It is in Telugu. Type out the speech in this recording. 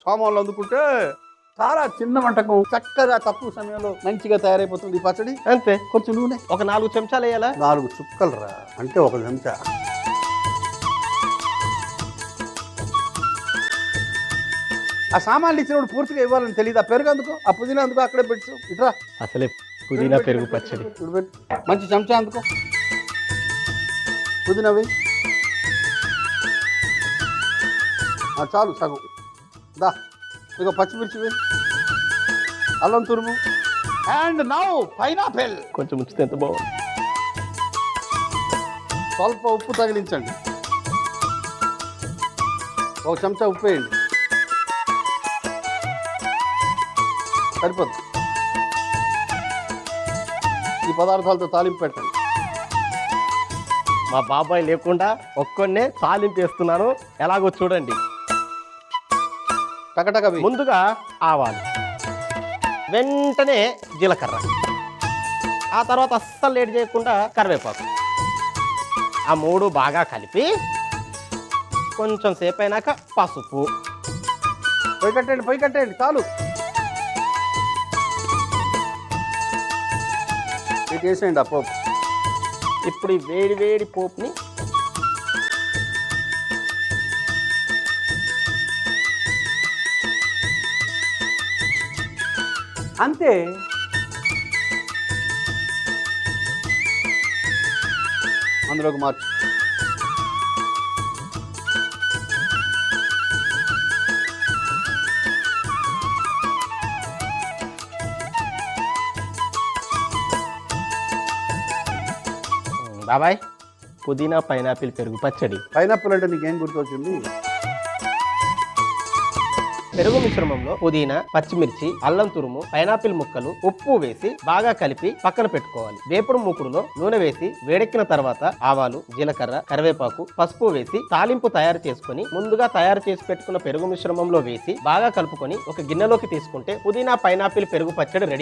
సామాన్లు అందుకుంటే చాలా చిన్న వంటకం చక్కగా తక్కువ సమయంలో మంచిగా తయారైపోతుంది ఈ పచ్చడి. అంతే. కొంచెం నూనె ఒక 4 చెంచాలు వేయాలా? 4 చుక్కలు రా, అంటే 1 చెంచా. ఆ సామాన్లు ఇచ్చినప్పుడు పూర్తిగా ఇవ్వాలని తెలియదు. ఆ పెరుగు అందుకో, ఆ పుదీనా అందుకో, అక్కడే పెట్టు. ఇట్రా అసలే పుదీనా పెరుగు పచ్చడి. మంచి చెంచా అందుకో, పుదీనా వేయి. చాలు సగం. దా ఇక పచ్చిమిర్చి వేయి, అల్లం తురుము. And now pineapple. కొంచెం ఉంచితే ఎంత బాగుంది. స్వల్ప ఉప్పు తగిలించండి. 1 చెంచా ఉప్పు వేయండి, సరిపోద్ది. ఈ పదార్థాలతో తాలింపు పెట్టండి. మా బాబాయ్ లేకుండా ఒక్కొన్నే తాలింపు వేస్తున్నాను, ఎలాగో చూడండి. టకటక ముందుగా ఆవాలు, వెంటనే జీలకర్ర, ఆ తర్వాత అస్సలు లేట్ చేయకుండా కరివేపాకు. ఆ 3 బాగా కలిపి కొంచెం సేపు అయినాక పసుపు. పొయ్యి కట్టండి చాలు. వేసేయండి ఆ పోపు. ఇప్పుడు ఈ వేడి వేడి పోపుని అంతే. అందులోకి మార్చు. బాబాయ్, పుదీనా పైనాపిల్ పెరుగు పచ్చడి. పైనాపిల్ అంటే నీకేం గుర్తొచ్చింది? పెరుగు మిశ్రమంలో పుదీనా, పచ్చిమిర్చి, అల్లం తురుము, పైనాపిల్ ముక్కలు, ఉప్పు వేసి బాగా కలిపి పక్కన పెట్టుకోవాలి. వేపుడు మూకుడులో నూనె వేసి వేడెక్కిన తర్వాత ఆవాలు, జీలకర్ర, కరివేపాకు, పసుపు వేసి తాలింపు తయారు చేసుకుని ముందుగా తయారు చేసి పెట్టుకున్న పెరుగు మిశ్రమంలో వేసి బాగా కలుపుకొని ఒక గిన్నెలోకి తీసుకుంటే పుదీనా పైనాపిల్ పెరుగు పచ్చడి రెడీ.